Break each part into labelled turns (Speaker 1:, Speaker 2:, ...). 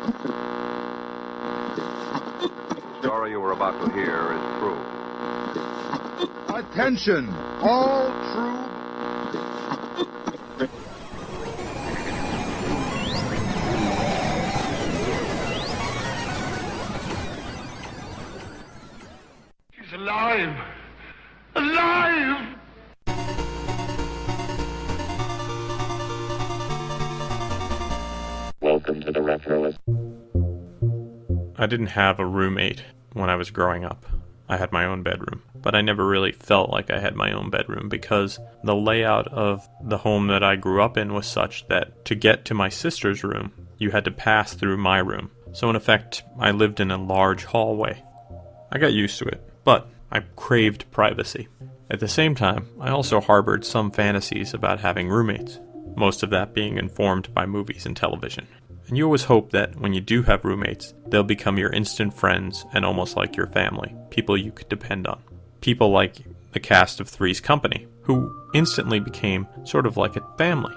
Speaker 1: The story you were about to hear is true.
Speaker 2: Attention, all true.
Speaker 3: She's alive! Alive!
Speaker 4: Welcome to the Retroist.
Speaker 5: I didn't have a roommate when I was growing up. I had my own bedroom, but I never really felt like I had my own bedroom because the layout of the home that I grew up in was such that to get to my sister's room, you had to pass through my room. So in effect, I lived in a large hallway. I got used to it, but I craved privacy. At the same time, I also harbored some fantasies about having roommates, most of that being informed by movies and television. And you always hope that when you do have roommates, they'll become your instant friends and almost like your family, people you could depend on. People like the cast of Three's Company, who instantly became sort of like a family.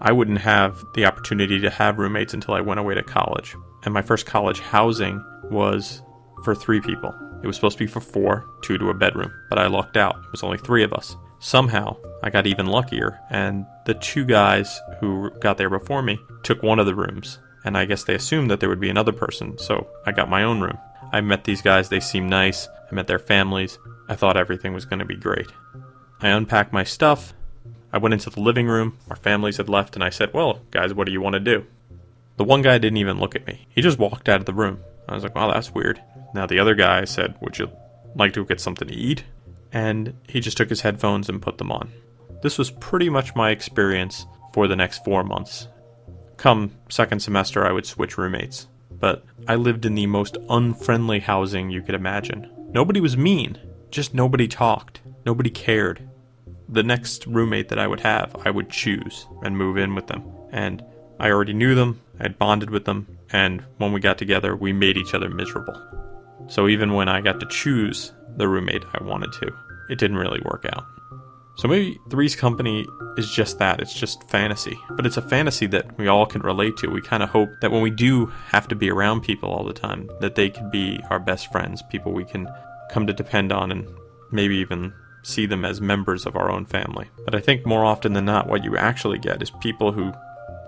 Speaker 5: I wouldn't have the opportunity to have roommates until I went away to college. And my first college housing was for 3 people. It was supposed to be for 4, 2 to a bedroom, but I lucked out. It was only 3 of us. Somehow, I got even luckier, and the 2 guys who got there before me took one of the rooms. And I guess they assumed that there would be another person, so I got my own room. I met these guys, they seemed nice, I met their families, I thought everything was going to be great. I unpacked my stuff, I went into the living room, our families had left, and I said, well, guys, what do you want to do? The one guy didn't even look at me, he just walked out of the room. I was like, wow, that's weird. Now the other guy said, would you like to get something to eat? And he just took his headphones and put them on. This was pretty much my experience for the next 4 months. Come second semester, I would switch roommates. But I lived in the most unfriendly housing you could imagine. Nobody was mean, just nobody talked. Nobody cared. The next roommate that I would have, I would choose and move in with them. And I already knew them, I had bonded with them, and when we got together, we made each other miserable. So even when I got to choose the roommate I wanted to, it didn't really work out. So maybe Three's Company is just that, it's just fantasy. But it's a fantasy that we all can relate to. We kind of hope that when we do have to be around people all the time, that they could be our best friends, people we can come to depend on and maybe even see them as members of our own family. But I think more often than not, what you actually get is people who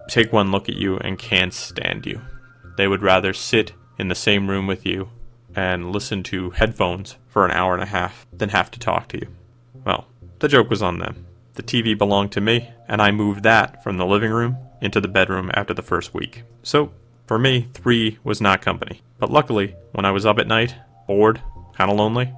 Speaker 5: take one look at you and can't stand you. They would rather sit in the same room with you and listen to headphones for an hour and a half than have to talk to you. Well, the joke was on them. The TV belonged to me, and I moved that from the living room into the bedroom after the first week. So, for me, 3 was not company. But luckily, when I was up at night, bored, kind of lonely,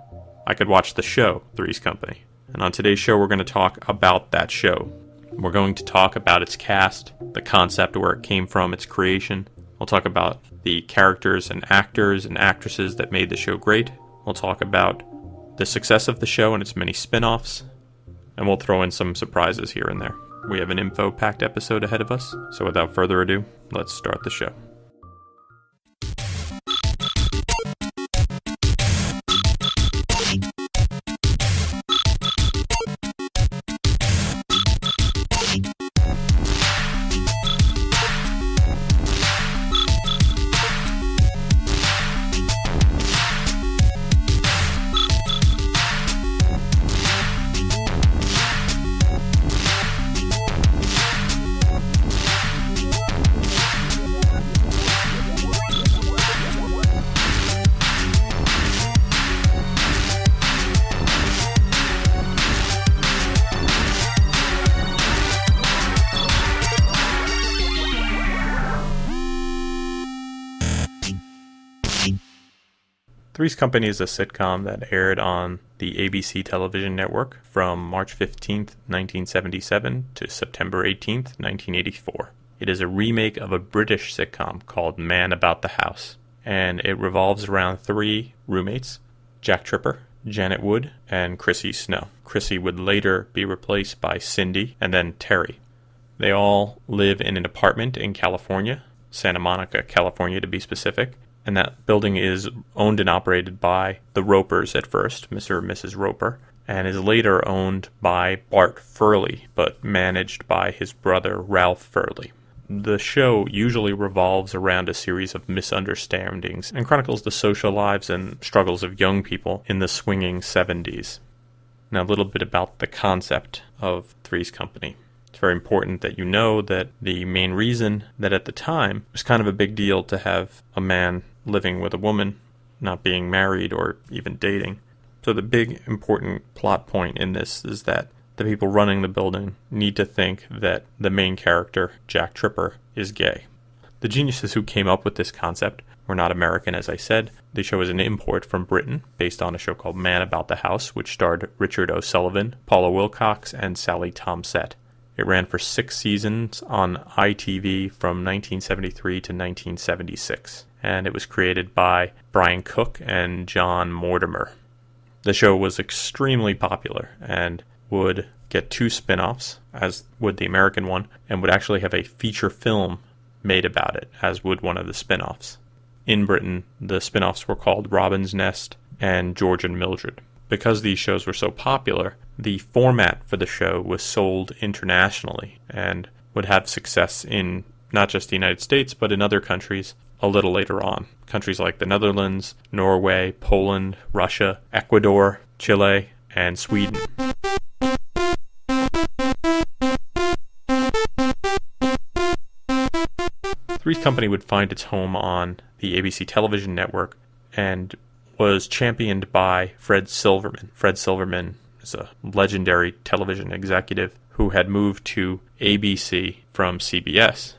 Speaker 5: I could watch the show, Three's Company. And on today's show, we're going to talk about that show. We're going to talk about its cast, the concept, where it came from, its creation. We'll talk about the characters and actors and actresses that made the show great. We'll talk about the success of the show and its many spin-offs. And we'll throw in some surprises here and there. We have an info-packed episode ahead of us, so without further ado, let's start the show. Three's Company is a sitcom that aired on the ABC television network from March 15th, 1977 to September 18th, 1984. It is a remake of a British sitcom called Man About the House, and it revolves around 3 roommates, Jack Tripper, Janet Wood, and Chrissy Snow. Chrissy would later be replaced by Cindy and then Terry. They all live in an apartment in California, Santa Monica, California to be specific, and that building is owned and operated by the Ropers at first, Mr. and Mrs. Roper, and is later owned by Bart Furley, but managed by his brother Ralph Furley. The show usually revolves around a series of misunderstandings and chronicles the social lives and struggles of young people in the swinging 70s. Now, a little bit about the concept of Three's Company. It's very important that you know that the main reason that at the time it was kind of a big deal to have a man living with a woman, not being married or even dating. So the big important plot point in this is that the people running the building need to think that the main character, Jack Tripper, is gay. The geniuses who came up with this concept were not American, as I said. The show is an import from Britain, based on a show called Man About the House, which starred Richard O'Sullivan, Paula Wilcox, and Sally Tomsett. It ran for 6 seasons on ITV from 1973 to 1976, and it was created by Brian Cook and John Mortimer. The show was extremely popular and would get 2 spin-offs, as would the American one, and would actually have a feature film made about it, as would one of the spin-offs. In Britain, the spin-offs were called Robin's Nest and George and Mildred. Because these shows were so popular, the format for the show was sold internationally and would have success in not just the United States, but in other countries a little later on. Countries like the Netherlands, Norway, Poland, Russia, Ecuador, Chile, and Sweden. Three's Company would find its home on the ABC television network and was championed by Fred Silverman. Fred Silverman is a legendary television executive who had moved to ABC from CBS.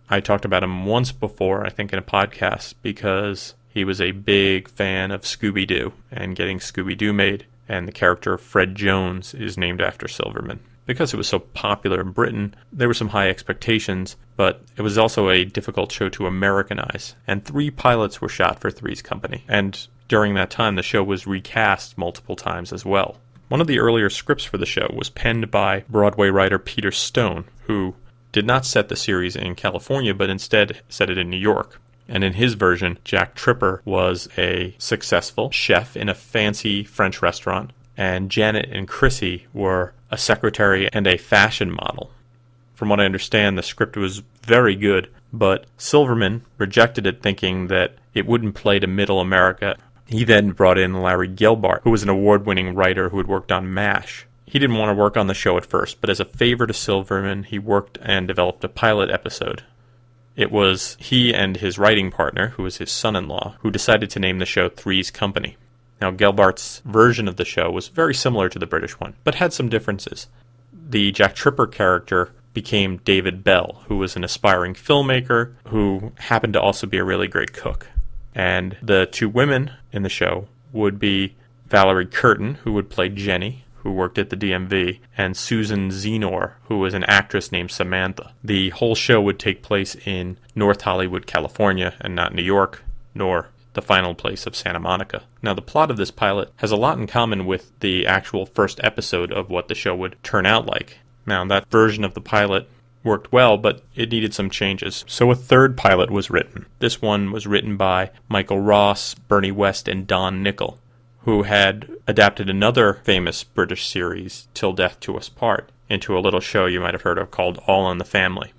Speaker 5: I talked about him once before, I think in a podcast, because he was a big fan of Scooby-Doo and getting Scooby-Doo made, and the character Fred Jones is named after Silverman. Because it was so popular in Britain, there were some high expectations, but it was also a difficult show to Americanize, and 3 pilots were shot for Three's Company, and during that time the show was recast multiple times as well. One of the earlier scripts for the show was penned by Broadway writer Peter Stone, who did not set the series in California, but instead set it in New York. And in his version, Jack Tripper was a successful chef in a fancy French restaurant, and Janet and Chrissy were a secretary and a fashion model. From what I understand, the script was very good, but Silverman rejected it thinking that it wouldn't play to middle America. He then brought in Larry Gelbart, who was an award-winning writer who had worked on MASH. He didn't want to work on the show at first, but as a favor to Silverman, he worked and developed a pilot episode. It was he and his writing partner, who was his son-in-law, who decided to name the show Three's Company. Now, Gelbart's version of the show was very similar to the British one, but had some differences. The Jack Tripper character became David Bell, who was an aspiring filmmaker who happened to also be a really great cook. And the 2 women in the show would be Valerie Curtin, who would play Jenny, who worked at the DMV, and Susan Zenor, who was an actress named Samantha. The whole show would take place in North Hollywood, California, and not New York, nor the final place of Santa Monica. Now, the plot of this pilot has a lot in common with the actual first episode of what the show would turn out like. Now, that version of the pilot worked well, but it needed some changes. So a 3rd pilot was written. This one was written by Michael Ross, Bernie West, and Don Nichol, who had adapted another famous British series, Till Death Do Us Part, into a little show you might have heard of called All in the Family.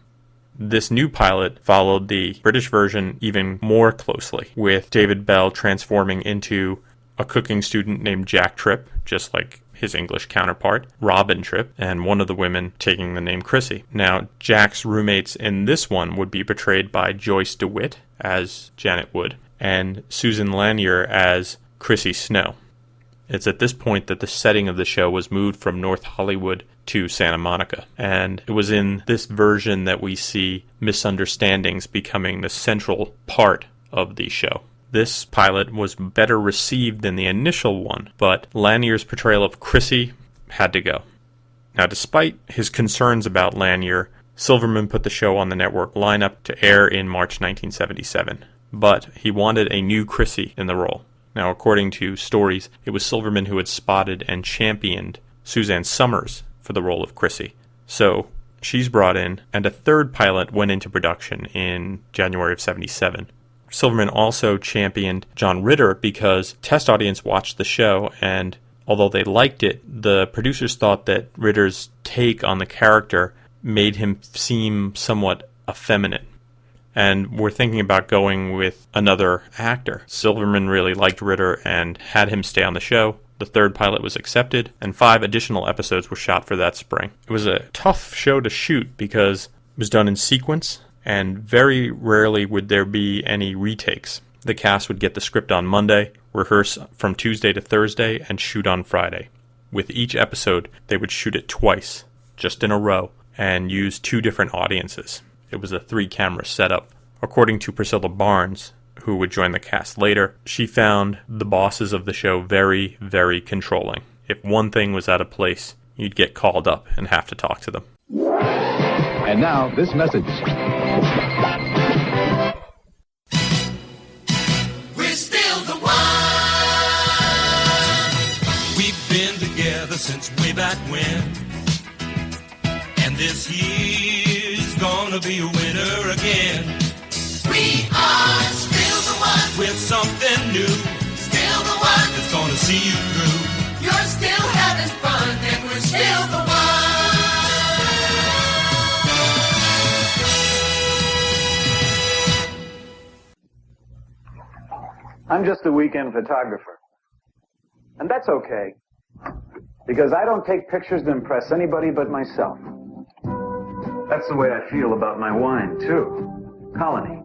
Speaker 5: This new pilot followed the British version even more closely, with David Bell transforming into a cooking student named Jack Tripp, just like his English counterpart, Robin Tripp, and one of the women taking the name Chrissy. Now, Jack's roommates in this one would be portrayed by Joyce DeWitt as Janet Wood, and Susan Lanier as Chrissy Snow. It's at this point that the setting of the show was moved from North Hollywood to Santa Monica, and it was in this version that we see misunderstandings becoming the central part of the show. This pilot was better received than the initial one, but Lanier's portrayal of Chrissy had to go. Now, despite his concerns about Lanier, Silverman put the show on the network lineup to air in March 1977, but he wanted a new Chrissy in the role. Now, according to stories, it was Silverman who had spotted and championed Suzanne Summers for the role of Chrissy. So she's brought in, and a 3rd pilot went into production in January of 77. Silverman also championed John Ritter because test audience watched the show, and although they liked it, the producers thought that Ritter's take on the character made him seem somewhat effeminate. And we're thinking about going with another actor. Silverman really liked Ritter and had him stay on the show. The third pilot was accepted, and 5 additional episodes were shot for that spring. It was a tough show to shoot because it was done in sequence, and very rarely would there be any retakes. The cast would get the script on Monday, rehearse from Tuesday to Thursday, and shoot on Friday. With each episode, they would shoot it twice, just in a row, and use 2 different audiences. It was a 3-camera setup. According to Priscilla Barnes, who would join the cast later, she found the bosses of the show very, very controlling. If one thing was out of place, you'd get called up and have to talk to them.
Speaker 4: And now, this message.
Speaker 6: We're still the one. We've been together since way back when. And this year's gonna be a winner again. We are still the one with something new. Still the one that's gonna see you through. You're still having fun, and we're still the one.
Speaker 7: I'm just a weekend photographer. And that's okay, because I don't take pictures to impress anybody but myself. That's the way I feel about my wine, too. Colony.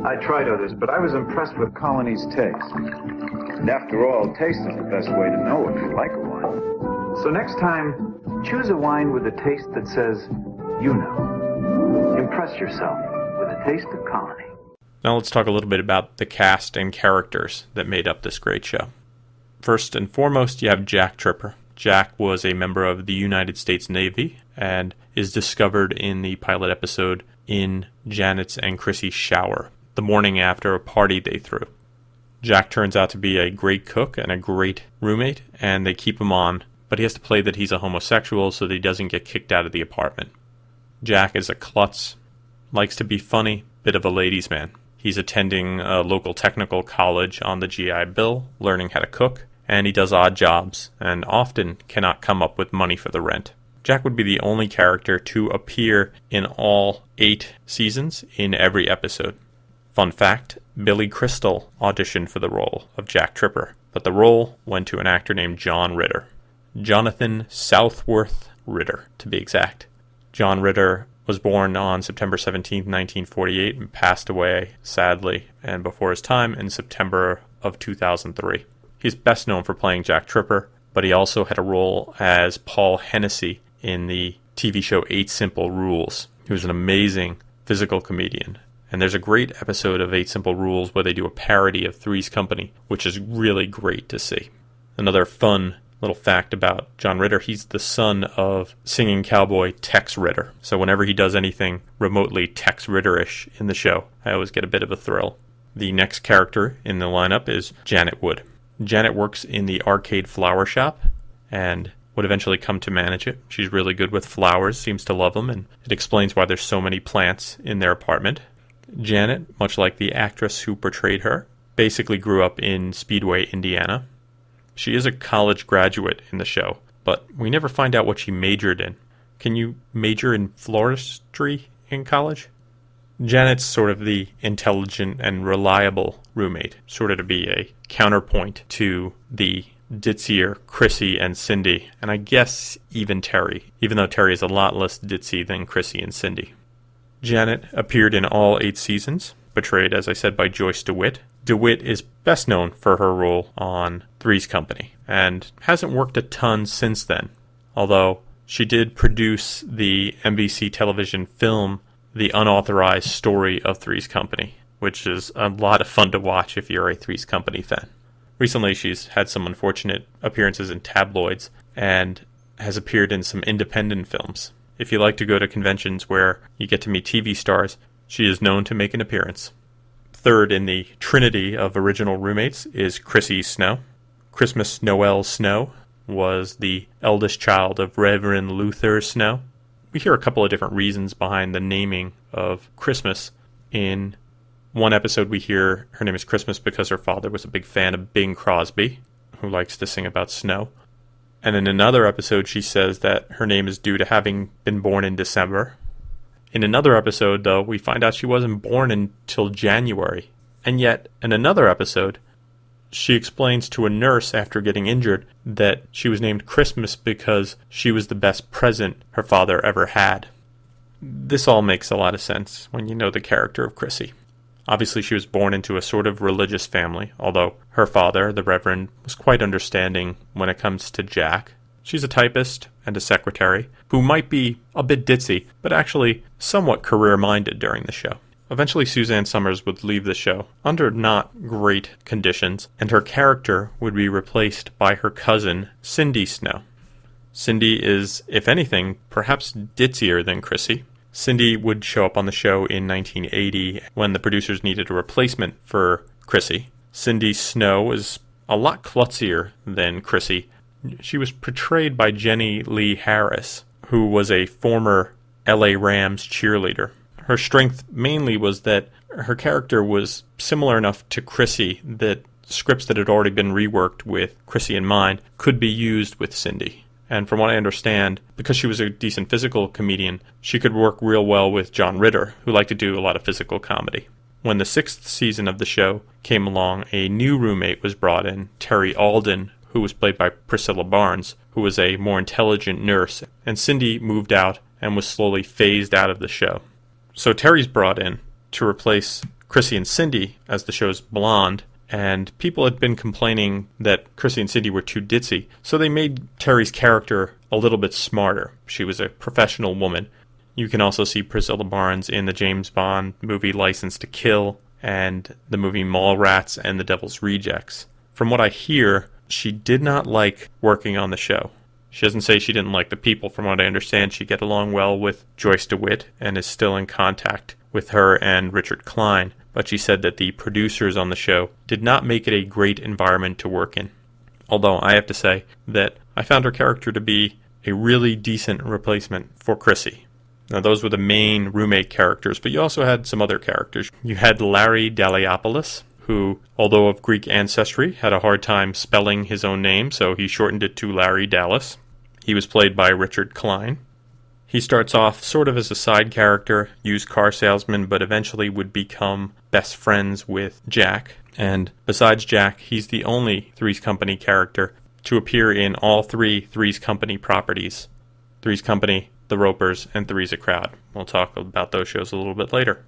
Speaker 7: I tried others, but I was impressed with Colony's taste. And after all, taste is the best way to know if you like a wine. So next time, choose a wine with a taste that says, you know. Impress yourself with a taste of Colony.
Speaker 5: Now let's talk a little bit about the cast and characters that made up this great show. First and foremost, you have Jack Tripper. Jack was a member of the United States Navy and is discovered in the pilot episode in Janet's and Chrissy's shower the morning after a party they threw. Jack turns out to be a great cook and a great roommate, and they keep him on, but he has to play that he's a homosexual so that he doesn't get kicked out of the apartment. Jack is a klutz, likes to be funny, bit of a ladies' man. He's attending a local technical college on the GI Bill, learning how to cook, and he does odd jobs, and often cannot come up with money for the rent. Jack would be the only character to appear in all 8 seasons in every episode. Fun fact, Billy Crystal auditioned for the role of Jack Tripper, but the role went to an actor named John Ritter. Jonathan Southworth Ritter, to be exact. John Ritter was born on September 17, 1948, and passed away, sadly, and before his time, in September of 2003. He's best known for playing Jack Tripper, but he also had a role as Paul Hennessy in the TV show 8 Simple Rules. He was an amazing physical comedian. And there's a great episode of 8 Simple Rules where they do a parody of Three's Company, which is really great to see. Another fun little fact about John Ritter, he's the son of singing cowboy Tex Ritter. So whenever he does anything remotely Tex Ritter-ish in the show, I always get a bit of a thrill. The next character in the lineup is Janet Wood. Janet works in the arcade flower shop and would eventually come to manage it. She's really good with flowers, seems to love them, and it explains why there's so many plants in their apartment. Janet, much like the actress who portrayed her, basically grew up in Speedway, Indiana. She is a college graduate in the show, but we never find out what she majored in. Can you major in floristry in college? Janet's sort of the intelligent and reliable roommate, sort of to be a counterpoint to the ditzier Chrissy and Cindy, and I guess even Terry, even though Terry is a lot less ditzy than Chrissy and Cindy. Janet appeared in all 8 seasons, portrayed, as I said, by Joyce DeWitt. DeWitt is best known for her role on Three's Company, and hasn't worked a ton since then, although she did produce the NBC television film The Unauthorized Story of Three's Company, which is a lot of fun to watch if you're a Three's Company fan. Recently, she's had some unfortunate appearances in tabloids and has appeared in some independent films. If you like to go to conventions where you get to meet TV stars, she is known to make an appearance. Third in the trinity of original roommates is Chrissy Snow. Christmas Noel Snow was the eldest child of Reverend Luther Snow. We hear a couple of different reasons behind the naming of Christmas. In one episode we hear her name is Christmas because her father was a big fan of Bing Crosby, who likes to sing about snow. And in another episode she says that her name is due to having been born in December. In another episode, though, we find out she wasn't born until January. And yet, in another episode, she explains to a nurse after getting injured that she was named Christmas because she was the best present her father ever had. This all makes a lot of sense when you know the character of Chrissy. Obviously, she was born into a sort of religious family, although her father, the Reverend, was quite understanding when it comes to Jack. She's a typist and a secretary who might be a bit ditzy, but actually somewhat career-minded during the show. Eventually, Suzanne Summers would leave the show under not great conditions, and her character would be replaced by her cousin, Cindy Snow. Cindy is, if anything, perhaps ditzier than Chrissy. Cindy would show up on the show in 1980 when the producers needed a replacement for Chrissy. Cindy Snow is a lot klutzier than Chrissy. She was portrayed by Jenny Lee Harris, who was a former LA Rams cheerleader. Her strength mainly was that her character was similar enough to Chrissy that scripts that had already been reworked with Chrissy in mind could be used with Cindy. And from what I understand, because she was a decent physical comedian, she could work real well with John Ritter, who liked to do a lot of physical comedy. When the 6th season of the show came along, a new roommate was brought in, Terry Alden, who was played by Priscilla Barnes, who was a more intelligent nurse, and Cindy moved out and was slowly phased out of the show. So Terry's brought in to replace Chrissy and Cindy as the show's blonde, and people had been complaining that Chrissy and Cindy were too ditzy, so they made Terry's character a little bit smarter. She was a professional woman. You can also see Priscilla Barnes in the James Bond movie License to Kill, and the movie Mallrats and The Devil's Rejects. From what I hear, she did not like working on the show. She doesn't say she didn't like the people. From what I understand, she get along well with Joyce DeWitt and is still in contact with her and Richard Klein, but she said that the producers on the show did not make it a great environment to work in. Although I have to say that I found her character to be a really decent replacement for Chrissy. Now, those were the main roommate characters, but you also had some other characters. You had Larry Daliopoulos, who, although of Greek ancestry, had a hard time spelling his own name, so he shortened it to Larry Dallas. He was played by Richard Klein. He starts off sort of as a side character, used car salesman, but eventually would become best friends with Jack. And besides Jack, he's the only Three's Company character to appear in all three Three's Company properties. Three's Company, The Ropers, and Three's a Crowd. We'll talk about those shows a little bit later.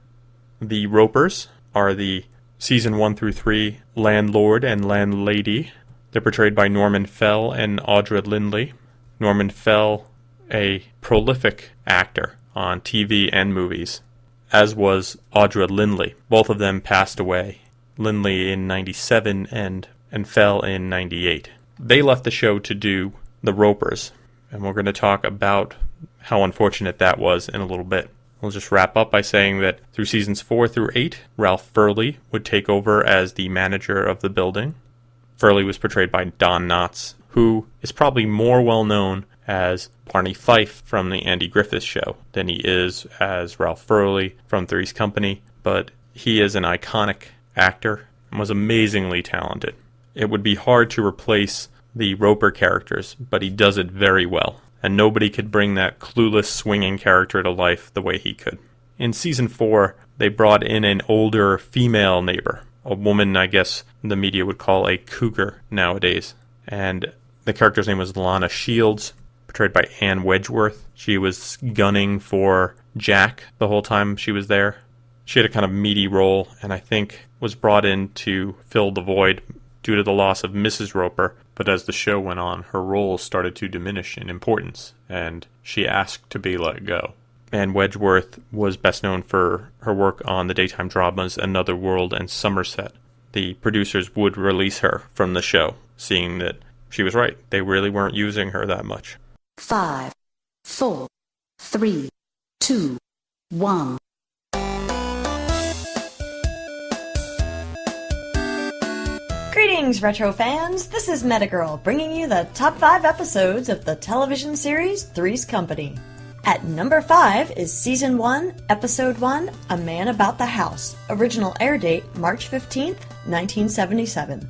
Speaker 5: The Ropers are the Season 1 through 3 landlord and landlady. They're portrayed by Norman Fell and Audra Lindley. Norman Fell, a prolific actor on TV and movies, as was Audra Lindley. Both of them passed away, Lindley in 97 and Fell in 98. They left the show to do The Ropers, and we're going to talk about how unfortunate that was in a little bit. We'll just wrap up by saying that through seasons 4 through 8, Ralph Furley would take over as the manager of the building. Furley was portrayed by Don Knotts, who is probably more well known as Barney Fife from the Andy Griffith Show than he is as Ralph Furley from Three's Company, but he is an iconic actor and was amazingly talented. It would be hard to replace the Roper characters, but he does it very well, and nobody could bring that clueless, swinging character to life the way he could. In Season 4, they brought in an older female neighbor, a woman I guess the media would call a cougar nowadays, and the character's name was Lana Shields, portrayed by Ann Wedgeworth. She was gunning for Jack the whole time she was there. She had a kind of meaty role, and I think was brought in to fill the void due to the loss of Mrs. Roper, but as the show went on, her role started to diminish in importance, and she asked to be let go. Ann Wedgeworth was best known for her work on the daytime dramas Another World and Somerset. The producers would release her from the show, seeing that she was right. They really weren't using her that much.
Speaker 8: 5, 4, 3, 2, 1.
Speaker 9: Greetings, Retro fans! This is Metagirl, bringing you the top 5 episodes of the television series Three's Company. At number 5 is Season 1, Episode 1, A Man About the House. Original air date, March 15th, 1977.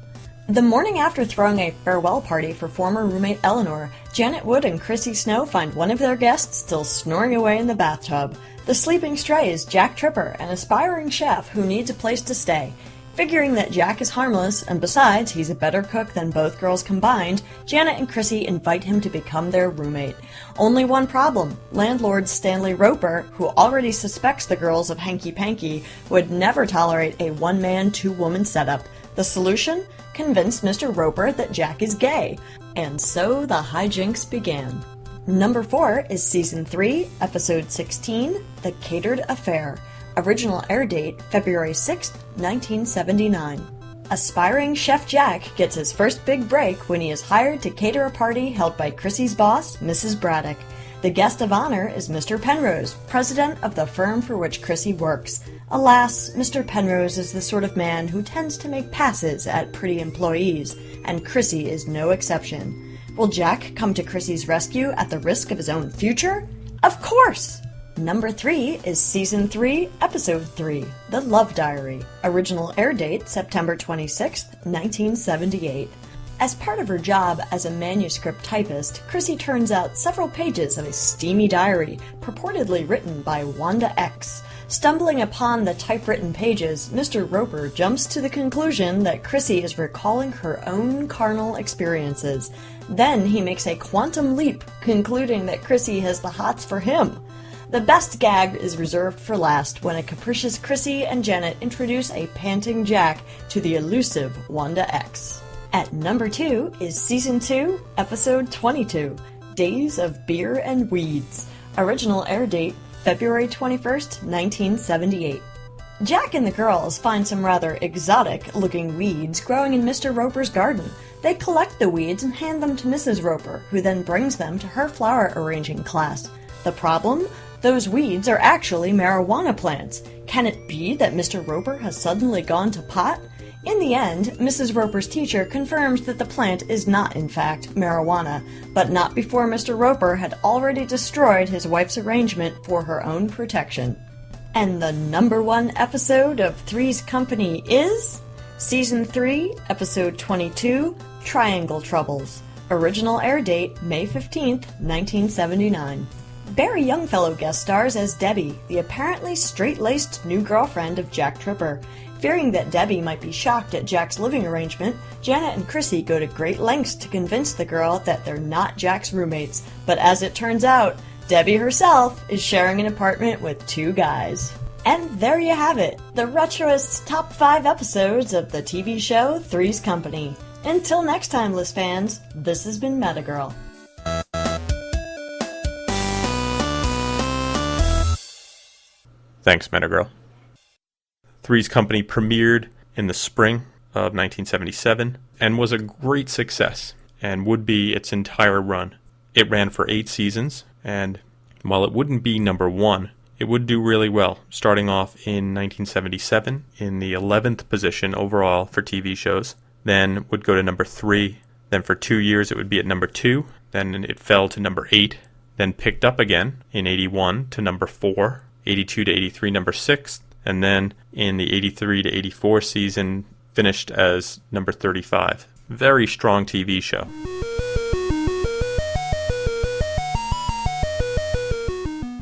Speaker 9: The morning after throwing a farewell party for former roommate Eleanor, Janet Wood and Chrissy Snow find one of their guests still snoring away in the bathtub. The sleeping stray is Jack Tripper, an aspiring chef who needs a place to stay. Figuring that Jack is harmless, and besides, he's a better cook than both girls combined, Janet and Chrissy invite him to become their roommate. Only one problem. Landlord Stanley Roper, who already suspects the girls of hanky-panky, would never tolerate a one-man, two-woman setup. The solution? Convince Mr. Roper that Jack is gay. And so the hijinks began. Number 4 is Season 3, Episode 16, The Catered Affair. Original air date, February 6, 1979. Aspiring Chef Jack gets his first big break when he is hired to cater a party held by Chrissy's boss, Mrs. Braddock. The guest of honor is Mr. Penrose, president of the firm for which Chrissy works. Alas, Mr. Penrose is the sort of man who tends to make passes at pretty employees, and Chrissy is no exception. Will Jack come to Chrissy's rescue at the risk of his own future? Of course! Number 3 is Season 3, Episode 3, The Love Diary. Original air date, September 26, 1978. As part of her job as a manuscript typist, Chrissy turns out several pages of a steamy diary, purportedly written by Wanda X. Stumbling upon the typewritten pages, Mr. Roper jumps to the conclusion that Chrissy is recalling her own carnal experiences. Then he makes a quantum leap, concluding that Chrissy has the hots for him. The best gag is reserved for last, when a capricious Chrissy and Janet introduce a panting Jack to the elusive Wanda X. At number 2 is Season 2, Episode 22, Days of Beer and Weeds. Original air date, February 21st, 1978. Jack and the girls find some rather exotic-looking weeds growing in Mr. Roper's garden. They collect the weeds and hand them to Mrs. Roper, who then brings them to her flower arranging class. The problem? Those weeds are actually marijuana plants. Can it be that Mr. Roper has suddenly gone to pot? In the end, Mrs. Roper's teacher confirms that the plant is not, in fact, marijuana, but not before Mr. Roper had already destroyed his wife's arrangement for her own protection. And the number 1 episode of Three's Company is Season 3, Episode 22, Triangle Troubles. Original air date, May 15th, 1979. Barry Youngfellow guest stars as Debbie, the apparently straight-laced new girlfriend of Jack Tripper. Fearing that Debbie might be shocked at Jack's living arrangement, Janet and Chrissy go to great lengths to convince the girl that they're not Jack's roommates. But as it turns out, Debbie herself is sharing an apartment with 2 guys. And there you have it, the Retroist's top 5 episodes of the TV show Three's Company. Until next time, List fans, this has been Metagirl.
Speaker 5: Thanks, Metagirl. Three's Company premiered in the spring of 1977 and was a great success and would be its entire run. It ran for 8 seasons, and while it wouldn't be number 1, it would do really well, starting off in 1977 in the 11th position overall for TV shows, then would go to number 3, then for 2 years it would be at number 2, then it fell to number 8, then picked up again in 81 to number 4, 82 to 83 number 6, and then in the 83 to 84 season finished as number 35. Very strong TV show.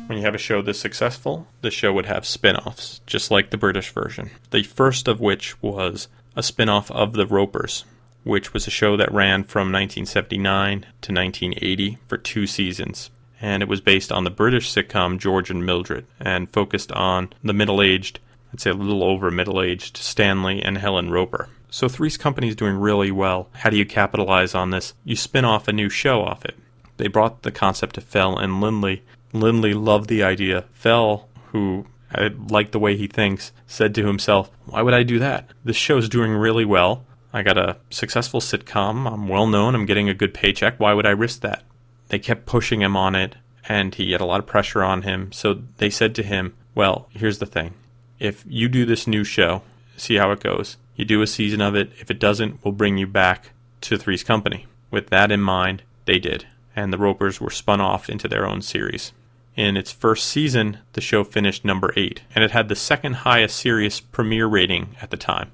Speaker 5: When you have a show this successful, the show would have spin-offs, just like the British version. The first of which was a spin-off of The Ropers, which was a show that ran from 1979 to 1980 for 2 seasons. And it was based on the British sitcom George and Mildred, and focused on the middle-aged, I'd say a little over middle-aged, Stanley and Helen Roper. So Three's Company is doing really well. How do you capitalize on this? You spin off a new show off it. They brought the concept to Fell and Lindley. Lindley loved the idea. Fell, who I liked the way he thinks, said to himself, why would I do that? This show's doing really well. I got a successful sitcom. I'm well known. I'm getting a good paycheck. Why would I risk that? They kept pushing him on it, and he had a lot of pressure on him. So they said to him, well, here's the thing. If you do this new show, see how it goes. You do a season of it. If it doesn't, we'll bring you back to Three's Company. With that in mind, they did. And the Ropers were spun off into their own series. In its first season, the show finished number 8, and it had the second highest series premiere rating at the time.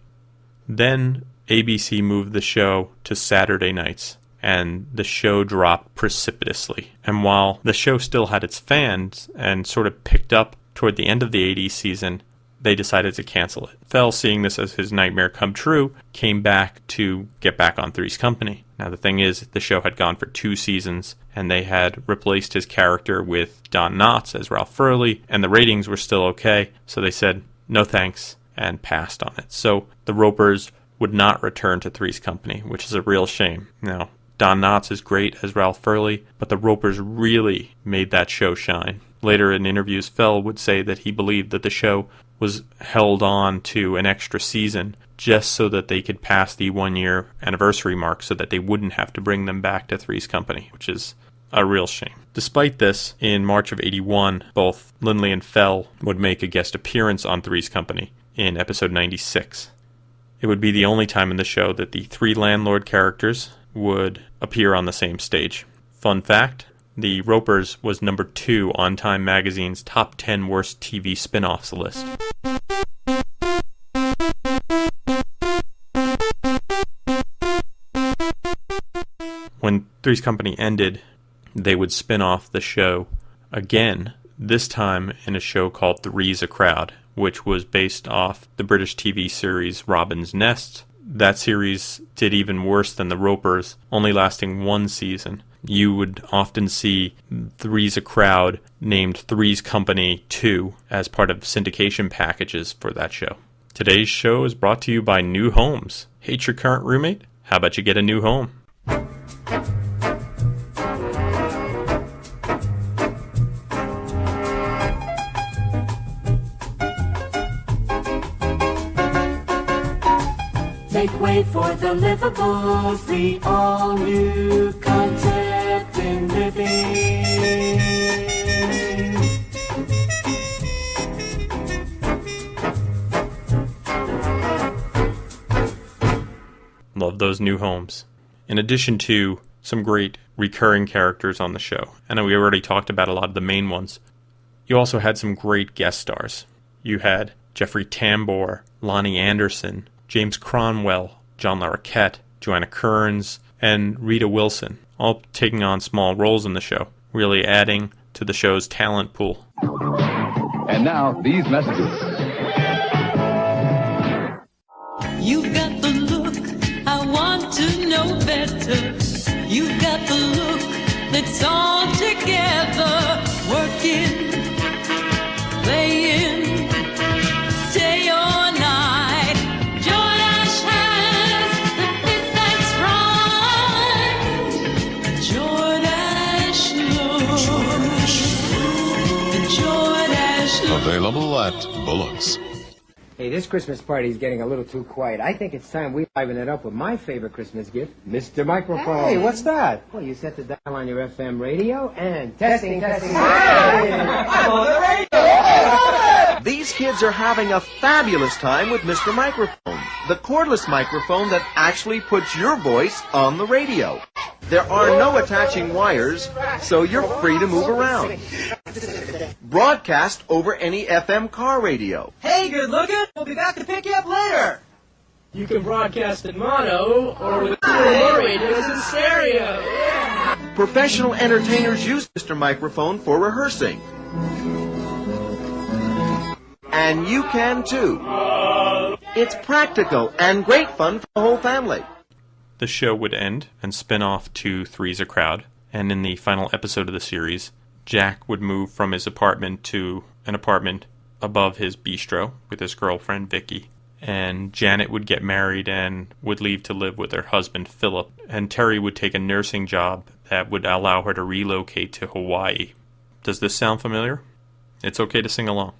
Speaker 5: Then ABC moved the show to Saturday nights, and the show dropped precipitously. And while the show still had its fans and sort of picked up toward the end of the 80s season, they decided to cancel it. Fell, seeing this as his nightmare come true, came back to get back on Three's Company. Now the thing is, the show had gone for 2 seasons, and they had replaced his character with Don Knotts as Ralph Furley, and the ratings were still okay, so they said no thanks and passed on it. So the Ropers would not return to Three's Company, which is a real shame. Now, Don Knotts is great as Ralph Furley, but the Ropers really made that show shine. Later in interviews, Fell would say that he believed that the show was held on to an extra season just so that they could pass the 1-year anniversary mark so that they wouldn't have to bring them back to Three's Company, which is a real shame. Despite this, in March of 81, both Lindley and Fell would make a guest appearance on Three's Company in episode 96. It would be the only time in the show that the 3 landlord characters would appear on the same stage. Fun fact, the Ropers was number 2 on Time Magazine's top 10 worst TV spin-offs list. When Three's Company ended, they would spin off the show again, this time in a show called Three's a Crowd, which was based off the British TV series Robin's Nest. That series did even worse than the Ropers, only lasting 1 season. You would often see Three's a Crowd named Three's Company 2 as part of syndication packages for that show. Today's show is brought to you by New Homes. Hate your current roommate? How about you get a new home?
Speaker 6: Make way for the livables, the all-new concept in living.
Speaker 5: Love those new homes. In addition to some great recurring characters on the show, and we already talked about a lot of the main ones, you also had some great guest stars. You had Jeffrey Tambor, Lonnie Anderson, James Cronwell, John Larroquette, Joanna Kearns, and Rita Wilson, all taking on small roles in the show, really adding to the show's talent pool.
Speaker 4: And now, these messages.
Speaker 10: You've got the look, I want to know better. You've got the look that's all together, working, playing, day or night. Jordache has the fit that's right. Jordache knows. Jordache knows.
Speaker 11: Available at Bullock's.
Speaker 12: Hey, this Christmas party is getting a little too quiet. I think it's time we liven it up with my favorite Christmas gift, Mr. Microphone.
Speaker 2: Hey, what's that?
Speaker 12: Well, you set the dial on your FM radio and testing.
Speaker 2: I'm on the radio! These kids are having a fabulous time with Mr. Microphone, the cordless microphone that actually puts your voice on the radio. There are no attaching wires, so you're free to move around. Broadcast over any FM car radio.
Speaker 13: Hey, good looking. We'll be back to pick you up later. You can broadcast in mono or with more radios in stereo. Yeah.
Speaker 2: Professional entertainers use Mr. Microphone for rehearsing. And you can too. It's practical and great fun for the whole family.
Speaker 5: The show would end and spin off to Three's a Crowd, and in the final episode of the series, Jack would move from his apartment to an apartment above his bistro with his girlfriend Vicky, and Janet would get married and would leave to live with her husband Philip, and Terry would take a nursing job that would allow her to relocate to Hawaii. Does this sound familiar? It's okay to sing along.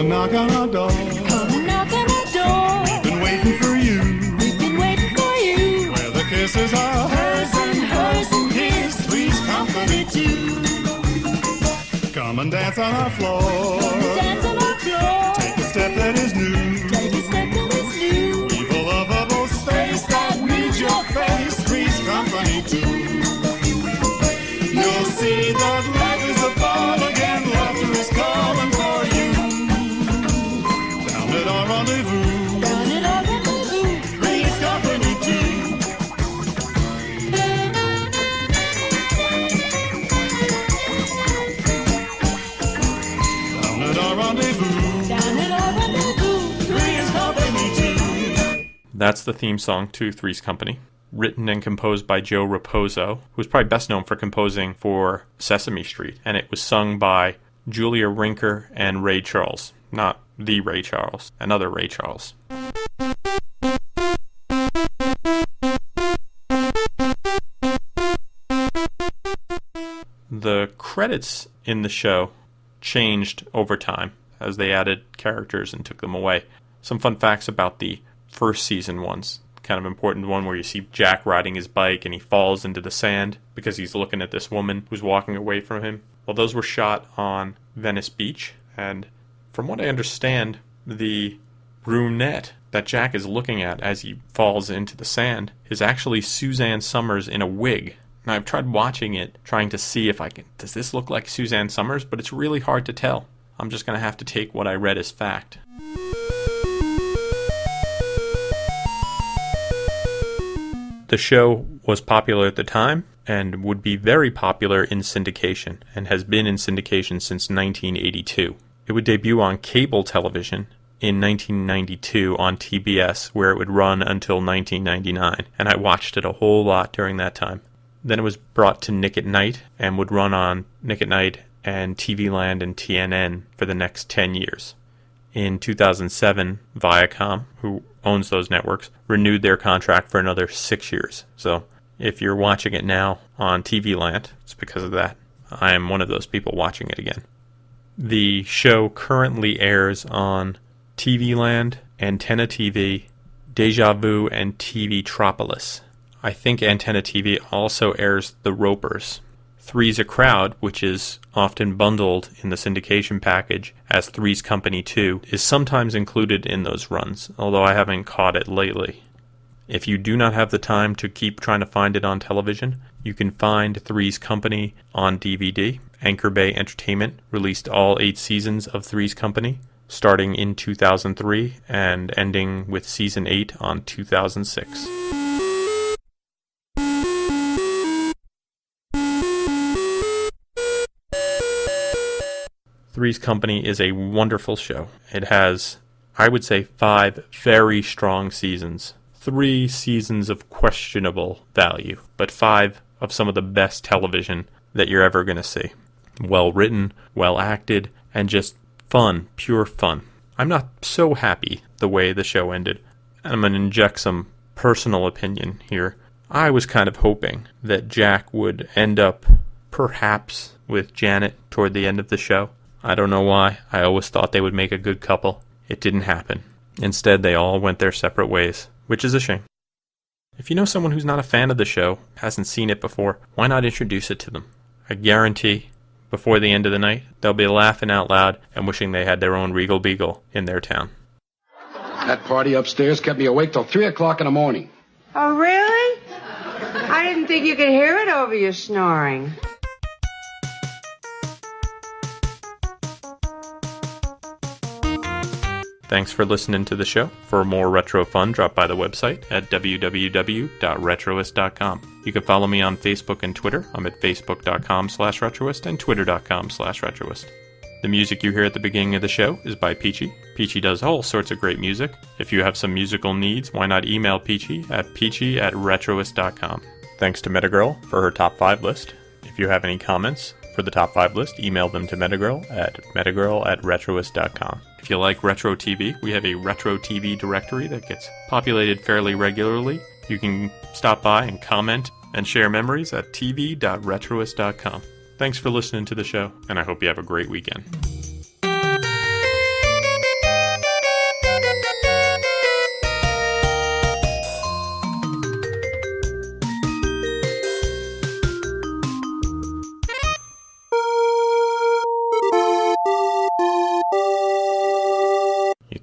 Speaker 14: Knock on our door.
Speaker 10: Come and knock on our door.
Speaker 14: We've been waiting for you.
Speaker 10: We've been waiting for you.
Speaker 14: Where the kisses are hers and his. Three's Company too. Come and dance on our floor.
Speaker 10: Come and dance on our floor.
Speaker 14: Take a step that is new.
Speaker 10: Take a step that is new.
Speaker 14: We've a lovable space that needs your face. Three's Company too.
Speaker 5: That's the theme song to Three's Company, written and composed by Joe Raposo, who's probably best known for composing for Sesame Street, and it was sung by Julia Rinker and Ray Charles. Not the Ray Charles, another Ray Charles. The credits in the show changed over time as they added characters and took them away. Some fun facts about the first season ones. Kind of important one where you see Jack riding his bike and he falls into the sand because he's looking at this woman who's walking away from him. Well, those were shot on Venice Beach, and from what I understand, the brunette that Jack is looking at as he falls into the sand is actually Suzanne Summers in a wig. Now, I've tried watching it, trying to see if I can, does this look like Suzanne Summers? But it's really hard to tell. I'm just going to have to take what I read as fact. The show was popular at the time and would be very popular in syndication, and has been in syndication since 1982. It would debut on cable television in 1992 on TBS, where it would run until 1999, and I watched it a whole lot during that time. Then it was brought to Nick at Night and would run on Nick at Night and TV Land and TNN for the next 10 years. In 2007, Viacom, who owns those networks, renewed their contract for another 6 years. So if you're watching it now on TV Land, it's because of that. I am one of those people watching it again. The show currently airs on TV Land, Antenna TV, Deja Vu, and TV Tropolis. I think Antenna TV also airs The Ropers. Three's a Crowd, which is often bundled in the syndication package as Three's Company 2, is sometimes included in those runs, although I haven't caught it lately. If you do not have the time to keep trying to find it on television, you can find Three's Company on DVD. Anchor Bay Entertainment released all 8 seasons of Three's Company, starting in 2003 and ending with Season 8 on 2006. Three's Company is a wonderful show. It has, I would say, 5 very strong seasons. 3 seasons of questionable value, but 5 of some of the best television that you're ever going to see. Well written, well acted, and just fun, pure fun. I'm not so happy the way the show ended. I'm going to inject some personal opinion here. I was kind of hoping that Jack would end up, perhaps, with Janet toward the end of the show. I don't know why. I always thought they would make a good couple. It didn't happen. Instead, they all went their separate ways, which is a shame. If you know someone who's not a fan of the show, hasn't seen it before, why not introduce it to them? I guarantee, before the end of the night, they'll be laughing out loud and wishing they had their own Regal Beagle in their town.
Speaker 15: That party upstairs kept me awake till 3 o'clock in the morning.
Speaker 16: Oh, really? I didn't think you could hear it over your snoring.
Speaker 5: Thanks for listening to the show. For more retro fun, drop by the website at www.retroist.com. You can follow me on Facebook and Twitter. I'm at facebook.com/retroist and twitter.com/retroist. The music you hear at the beginning of the show is by Peachy. Peachy does all sorts of great music. If you have some musical needs, why not email Peachy at peachy@retroist.com. Thanks to Metagirl for her top 5 list. If you have any comments for the top 5 list, email them to Metagirl at retroist.com. If you like retro TV, we have a retro TV directory that gets populated fairly regularly. You can stop by and comment and share memories at tv.retroist.com. Thanks for listening to the show, and I hope you have a great weekend.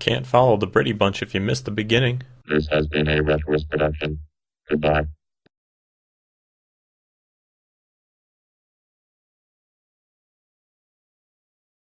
Speaker 5: Can't follow the Brady Bunch if you missed the beginning.
Speaker 17: This has been a Retroist production. Goodbye.